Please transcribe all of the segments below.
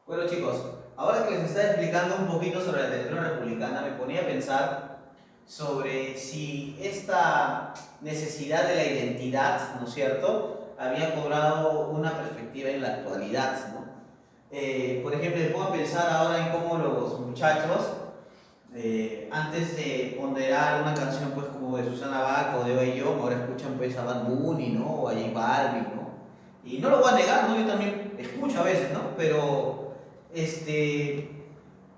Bueno chicos, ahora que les estaba explicando un poquito sobre la literatura republicana, me ponía a pensar sobre si esta necesidad de la identidad, ¿no es cierto?, había cobrado una perspectiva en la actualidad, ¿no? Por ejemplo, me pongo a pensar ahora en cómo los muchachos, antes de ponderar una canción pues como de Susana Baca o de Eva y yo, ahora escuchan pues a Bad Bunny, ¿no? O a J Balvin, ¿no? Y no lo voy a negar, ¿no? Yo también escucho a veces, ¿no? Pero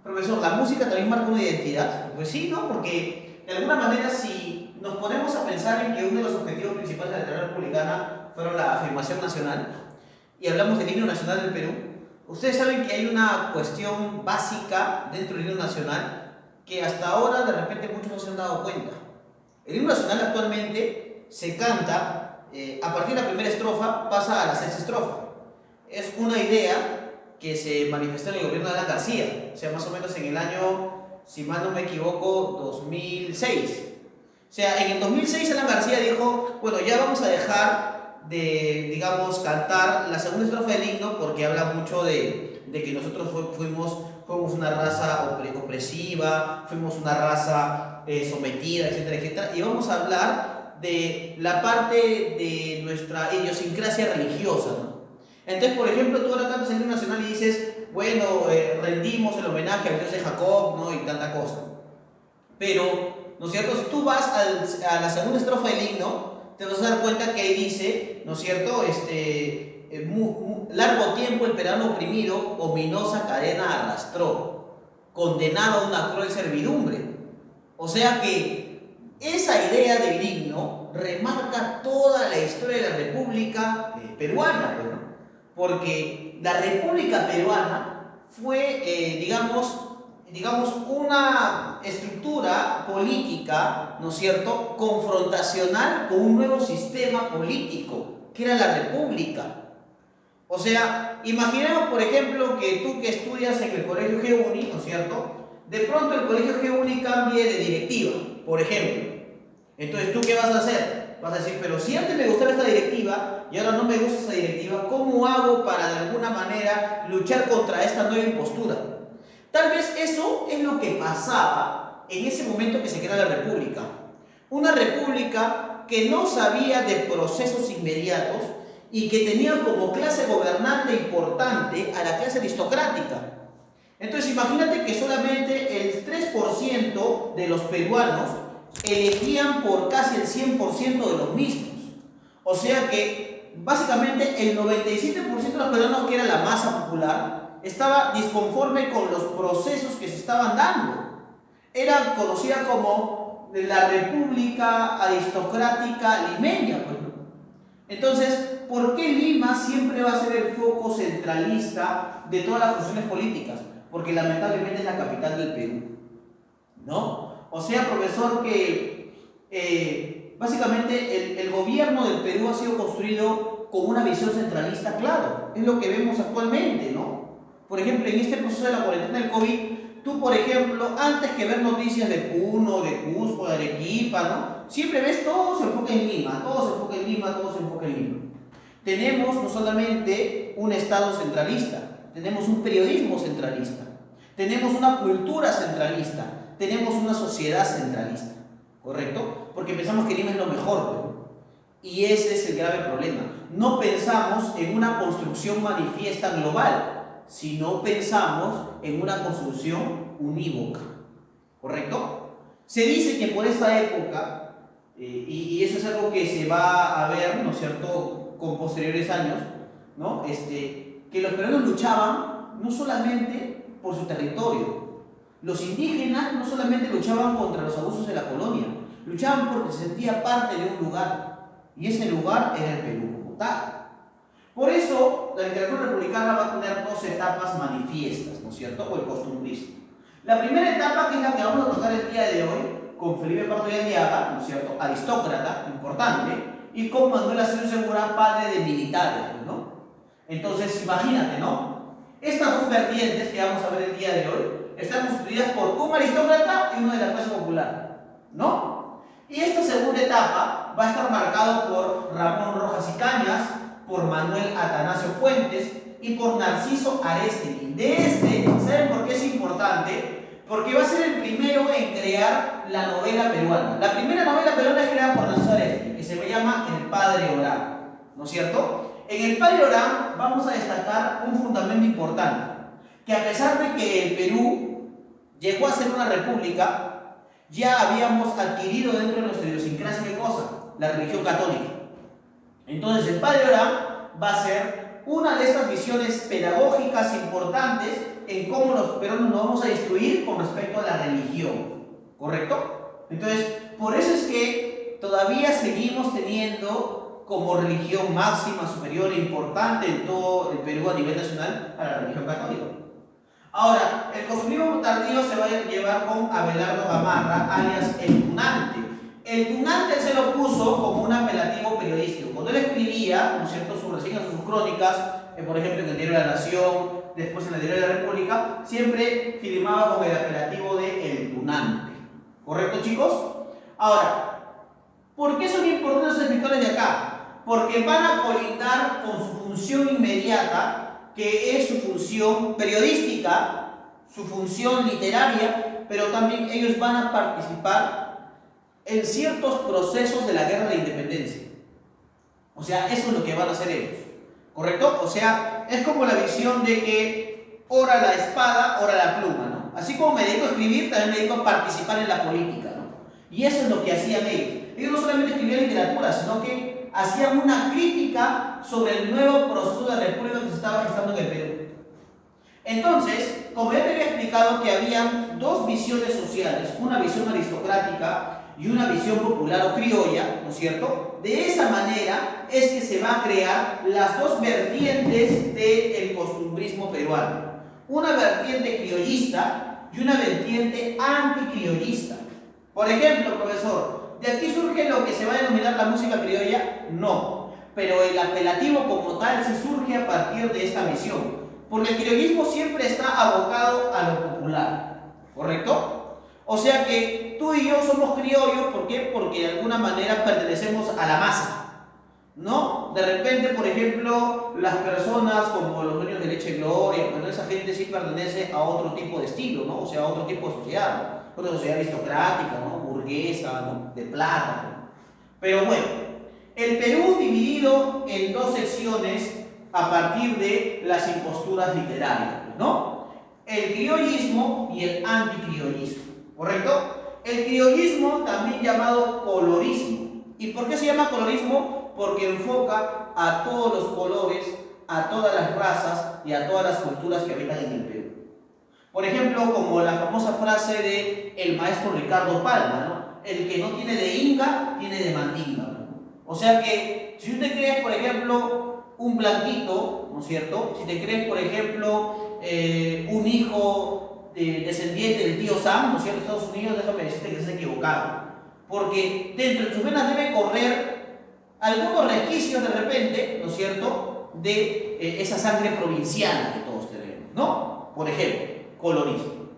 profesor, ¿la música también marca una identidad? Pues sí, ¿no? Porque de alguna manera si nos ponemos a pensar en que uno de los objetivos principales de la literatura republicana fueron la afirmación nacional y hablamos del himno nacional del Perú, ustedes saben que hay una cuestión básica dentro del himno nacional que hasta ahora de repente muchos no se han dado cuenta. El himno nacional actualmente se canta, a partir de la primera estrofa pasa a la sexta estrofa. Es una idea que se manifestó en el gobierno de Alan García, o sea, más o menos en el año, si mal no me equivoco, 2006. O sea, en el 2006 Alan García dijo, bueno, ya vamos a dejar de, digamos, cantar la segunda estrofa del himno porque habla mucho de que nosotros fuimos una raza opresiva, fuimos una raza sometida, etcétera, etcétera, y vamos a hablar de la parte de nuestra idiosincrasia religiosa, ¿no? Entonces, por ejemplo, tú ahora cantas el himno nacional y dices, bueno, rendimos el homenaje al dios de Jacob, ¿no? Y tanta cosa. Pero, ¿no es cierto? Si tú vas a la segunda estrofa del himno, te vas a dar cuenta que ahí dice, ¿no es cierto? Largo tiempo el peruano oprimido, ominosa cadena arrastró, condenado a una cruel servidumbre. O sea que esa idea del himno remarca toda la historia de la República peruana, ¿no? Porque la República Peruana fue, digamos, una estructura política, ¿no es cierto?, confrontacional con un nuevo sistema político, que era la República. O sea, imaginemos, por ejemplo, que tú que estudias en el Colegio GUNI, ¿no es cierto?, de pronto el Colegio GUNI cambie de directiva, por ejemplo. Entonces, ¿tú qué vas a hacer? Vas a decir, pero si antes me gustaba esta directiva y ahora no me gusta esta directiva, ¿cómo hago para de alguna manera luchar contra esta nueva impostura? Tal vez eso es lo que pasaba en ese momento que se crea la república. Una república que no sabía de procesos inmediatos y que tenía como clase gobernante importante a la clase aristocrática. Entonces imagínate que solamente el 3% de los peruanos elegían por casi el 100% de los mismos. O sea que básicamente el 97% de los peruanos, que era la masa popular, estaba disconforme con los procesos que se estaban dando. Era conocida como la República Aristocrática Limeña, pues. Entonces, ¿por qué Lima siempre va a ser el foco centralista de todas las funciones políticas? Porque lamentablemente es la capital del Perú, ¿no? O sea, profesor, que básicamente el gobierno del Perú ha sido construido con una visión centralista, claro, es lo que vemos actualmente, ¿no? Por ejemplo, en este proceso de la cuarentena del COVID, tú, por ejemplo, antes que ver noticias de Puno, de Cusco, de Arequipa, ¿no?, siempre ves todo se enfoca en Lima, todo se enfoca en Lima, todo se enfoca en Lima. Tenemos no solamente un Estado centralista, tenemos un periodismo centralista, tenemos una cultura centralista, tenemos una sociedad centralista, ¿correcto? Porque pensamos que Lima es lo mejor, ¿no? Y ese es el grave problema. No pensamos en una construcción manifiesta global, sino pensamos en una construcción unívoca, ¿correcto? Se dice que por esta época, y eso es algo que se va a ver, ¿no es cierto?, con posteriores años, ¿no?, que los peruanos luchaban no solamente por su territorio. Los indígenas no solamente luchaban contra los abusos de la colonia, luchaban porque se sentía parte de un lugar, y ese lugar era el Perú como tal. Por eso, la literatura republicana va a tener dos etapas manifiestas, ¿no es cierto?, o el costumbrismo. La primera etapa, que es la que vamos a tocar el día de hoy, con Felipe Pardo y Aliaga, ¿no es cierto?, aristócrata, importante, y con Manuel Asencio Segura, padre de militares, ¿no? Entonces, imagínate, ¿no? Estas dos vertientes que vamos a ver el día de hoy están constituidas por un aristócrata y uno de la clase popular, ¿no? Y esta segunda etapa va a estar marcado por Ramón Rojas y Cañas, por Manuel Atanasio Fuentes, y por Narciso Arestegui. ¿Saben por qué es importante? Porque va a ser el primero en crear la novela peruana. La primera novela peruana es creada por Narciso Arestegui, que se llama El Padre Orán, ¿no es cierto? En El Padre Orán vamos a destacar un fundamento importante, que a pesar de que el Perú llegó a ser una república, ya habíamos adquirido dentro de nuestra idiosincrasia, ¿qué cosa? La religión católica. Entonces el Padre Orán va a ser una de estas visiones pedagógicas importantes en cómo los peruanos nos vamos a instruir con respecto a la religión, ¿correcto? Entonces, por eso es que todavía seguimos teniendo como religión máxima, superior e importante en todo el Perú a nivel nacional a la religión católica. Ahora, el constructivismo tardío se va a llevar con Abelardo Gamarra, alias El Tunante. El Tunante se lo puso como un apelativo periodístico. Cuando él escribía, ¿no es cierto?, sus reseñas, sus crónicas, por ejemplo, en el diario de la Nación, después en el diario de la República, siempre firmaba con el apelativo de El Tunante. ¿Correcto, chicos? Ahora, ¿por qué son importantes los escritores de acá? Porque van a colindar con su función inmediata, que es su función periodística, su función literaria, pero también ellos van a participar en ciertos procesos de la guerra de la independencia. O sea, eso es lo que van a hacer ellos, ¿correcto? O sea, es como la visión de que ora la espada, ora la pluma, ¿no? Así como me dedico a escribir, también me dedico a participar en la política, ¿no? Y eso es lo que hacían ellos. Ellos no solamente escribían literatura, sino que hacían una crítica sobre el nuevo proceso de república que se estaba gestando en el Perú. Entonces, como ya te había explicado que habían dos visiones sociales, una visión aristocrática y una visión popular o criolla, ¿no es cierto? De esa manera es que se va a crear las dos vertientes del costumbrismo peruano. Una vertiente criollista y una vertiente anticriollista. Por ejemplo, profesor, ¿de aquí surge lo que se va a denominar la música criolla? No, pero el apelativo como tal sí surge a partir de esta visión, porque el criollismo siempre está abocado a lo popular, ¿correcto? O sea que tú y yo somos criollos, ¿por qué? Porque de alguna manera pertenecemos a la masa, ¿no? De repente, por ejemplo, las personas como los dueños de Leche Gloria, bueno, esa gente sí pertenece a otro tipo de estilo, ¿no? O sea, a otro tipo de sociedad, otra sociedad aristocrática, ¿no? Burguesa, ¿no? De plata, ¿no? Pero bueno, el Perú dividido en dos secciones a partir de las imposturas literarias, ¿no? El criollismo y el anticriollismo, ¿correcto? El criollismo, también llamado colorismo. ¿Y por qué se llama colorismo? Porque enfoca a todos los colores, a todas las razas y a todas las culturas que habitan en el Perú. Por ejemplo, como la famosa frase de el maestro Ricardo Palma, ¿no? El que no tiene de Inga, tiene de Mandinga, ¿no? O sea que, si usted cree, por ejemplo, un blanquito, ¿no es cierto? Si te crees, por ejemplo, un hijo descendiente del tío Sam, ¿no es cierto? Estados Unidos, déjame decirte que estás equivocado. Porque dentro de sus venas debe correr algunos resquicios de repente, ¿no es cierto?, de esa sangre provinciana que todos tenemos, ¿no? Por ejemplo, colorismo.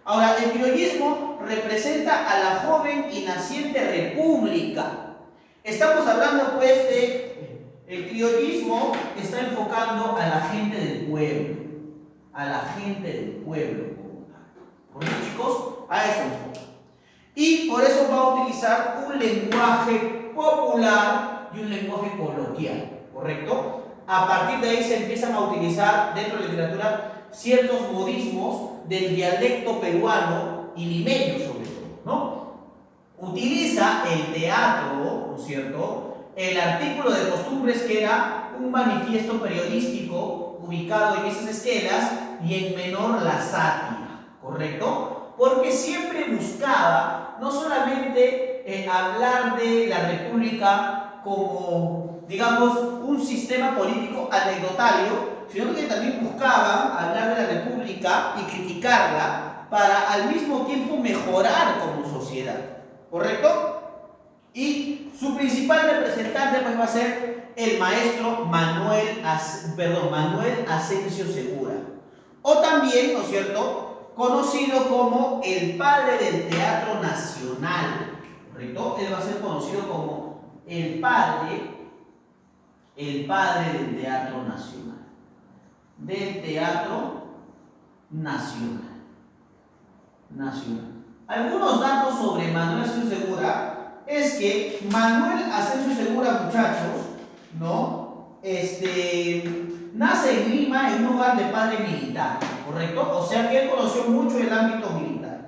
Ahora, el criollismo representa a la joven y naciente república. Estamos hablando, pues, de el criollismo que está enfocando a la gente del pueblo. A la gente del pueblo. ¿Por qué, chicos? A eso enfoca. Y por eso va a utilizar un lenguaje popular y un lenguaje coloquial, ¿correcto? A partir de ahí se empiezan a utilizar dentro de la literatura ciertos modismos del dialecto peruano y limeño sobre todo, ¿no? Utiliza el teatro, ¿no es cierto?, el artículo de costumbres, que era un manifiesto periodístico ubicado en esas esquelas, y en menor la sátira, ¿correcto? Porque siempre buscaba no solamente hablar de la república como, digamos, un sistema político anecdotario, sino que también buscaba hablar de la república y criticarla para al mismo tiempo mejorar como sociedad, ¿correcto? Y su principal representante, pues, va a ser el maestro Manuel Asensio Segura, o también, ¿no es cierto?, conocido como el padre del teatro nacional, ¿correcto? Él va a ser conocido como el padre del teatro nacional. del Teatro Nacional. Algunos datos sobre Manuel Asensio Segura es que Manuel Asensio Segura, muchachos, ¿no? Nace en Lima en un hogar de padre militar, ¿correcto? O sea que él conoció mucho el ámbito militar.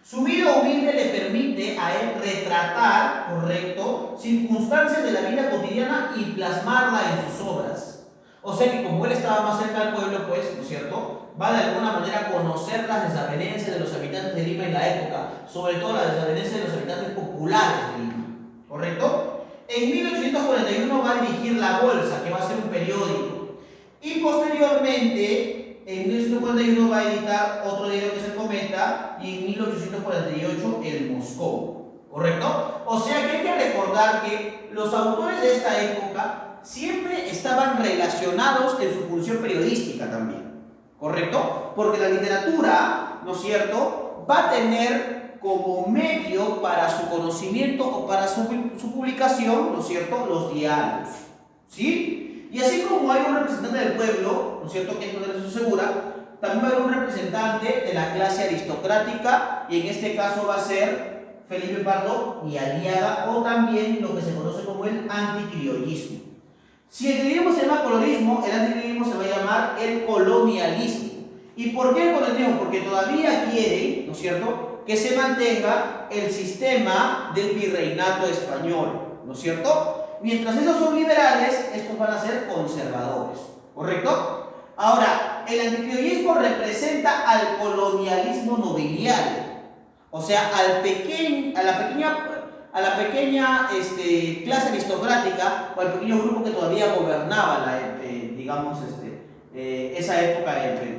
Su vida humilde le permite a él retratar, ¿correcto?, circunstancias de la vida cotidiana y plasmarla en sus obras. O sea que como él estaba más cerca del pueblo, pues, ¿no es cierto?, va de alguna manera a conocer las desavenencias de los habitantes de Lima en la época, sobre todo las desavenencias de los habitantes populares de Lima, ¿correcto? En 1841 va a dirigir La Bolsa, que va a ser un periódico, y posteriormente, en 1841 va a editar otro diario que se comenta, y en 1848 El Moscou, ¿correcto? O sea que hay que recordar que los autores de esta época siempre estaban relacionados en su función periodística también, ¿correcto? Porque la literatura, ¿no es cierto?, va a tener como medio para su conocimiento o para su publicación, ¿no es cierto?, los diarios, ¿sí? Y así como hay un representante del pueblo, ¿no es cierto?, que es Manuel Asensio Segura, también va a haber un representante de la clase aristocrática, y en este caso va a ser Felipe Pardo y Aliaga, o también lo que se conoce como el anticriollismo. Si el criollismo se llama colorismo, el anticriollismo se va a llamar el colonialismo. ¿Y por qué el colonialismo? Porque todavía quieren, ¿no es cierto?, que se mantenga el sistema del virreinato español, ¿no es cierto? Mientras esos son liberales, estos van a ser conservadores, ¿correcto? Ahora, el anticriollismo representa al colonialismo nobiliario, o sea, a la pequeña clase aristocrática o al pequeño grupo que todavía gobernaba esa época del Perú.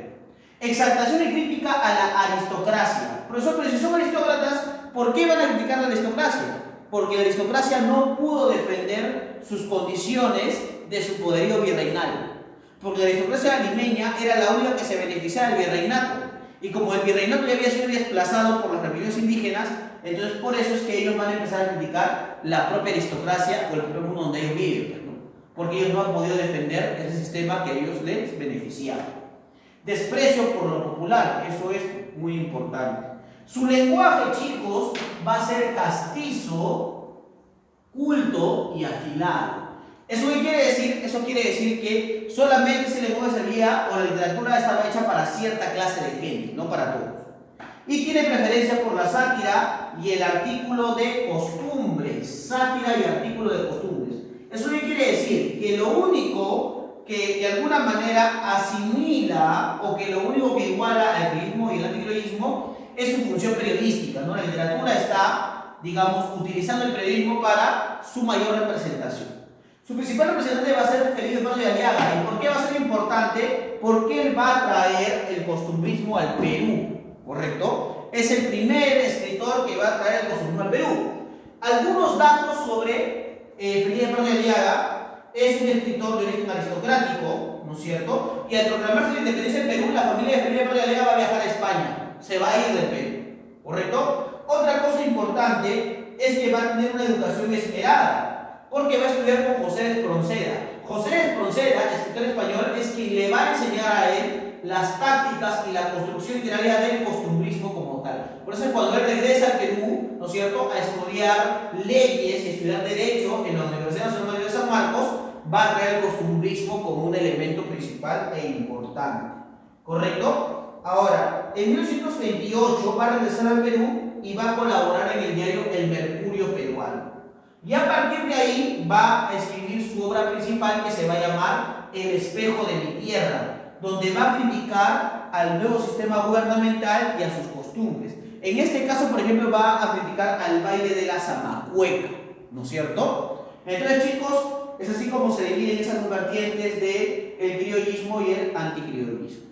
Exaltación y crítica a la aristocracia. Profesor, pero si son aristócratas, ¿por qué van a criticar a la aristocracia? Porque la aristocracia no pudo defender sus condiciones de su poderío virreinal. Porque la aristocracia limeña era la única que se beneficiaba del virreinato. Y como el virreinato ya había sido desplazado por las rebeliones indígenas, entonces por eso es que ellos van a empezar a criticar la propia aristocracia o el propio mundo donde ellos viven, ¿no? Porque ellos no han podido defender ese sistema que a ellos les beneficiaba. Desprecio por lo popular, eso es muy importante. Su lenguaje, chicos, va a ser castizo, culto y afilado. ¿Eso qué quiere decir? Eso quiere decir que solamente ese lenguaje servía, o la literatura estaba hecha para cierta clase de gente, no para todos. Y tiene preferencia por la sátira y el artículo de costumbres. Sátira y artículo de costumbres. ¿Eso qué quiere decir? Que lo único que de alguna manera asimila, o que lo único que iguala al criollismo y el anticriollismo es su función periodística, ¿no? La literatura está, digamos, utilizando el periodismo para su mayor representación. Su principal representante va a ser Felipe Pardo y Aliaga. ¿Y por qué va a ser importante? Porque él va a traer el costumbrismo al Perú, ¿correcto? Es el primer escritor que va a traer el costumbrismo al Perú. Algunos datos sobre Felipe Pardo y Aliaga. Es un escritor de origen aristocrático, ¿no es cierto? Y al proclamarse la independencia del Perú, la familia de Felipe Pardo y Aliaga va a viajar a España. Se va a ir del Perú, ¿correcto? Otra cosa importante es que va a tener una educación esmerada, porque va a estudiar con José de Espronceda. José de Espronceda, escritor español, es quien le va a enseñar a él las tácticas y la construcción literaria del costumbrismo como tal. Por eso cuando él regresa al Perú, ¿no es cierto?, a estudiar leyes y estudiar derecho en la Universidad Nacional de San Marcos, va a traer el costumbrismo como un elemento principal e importante, ¿correcto? Ahora, en 1828 va a regresar al Perú y va a colaborar en el diario El Mercurio Peruano. Y a partir de ahí va a escribir su obra principal, que se va a llamar El espejo de mi tierra, donde va a criticar al nuevo sistema gubernamental y a sus costumbres. En este caso, por ejemplo, va a criticar al baile de la zamacueca, ¿no es cierto? Entonces, chicos, es así como se dividen esas dos vertientes del criollismo y el anticriollismo.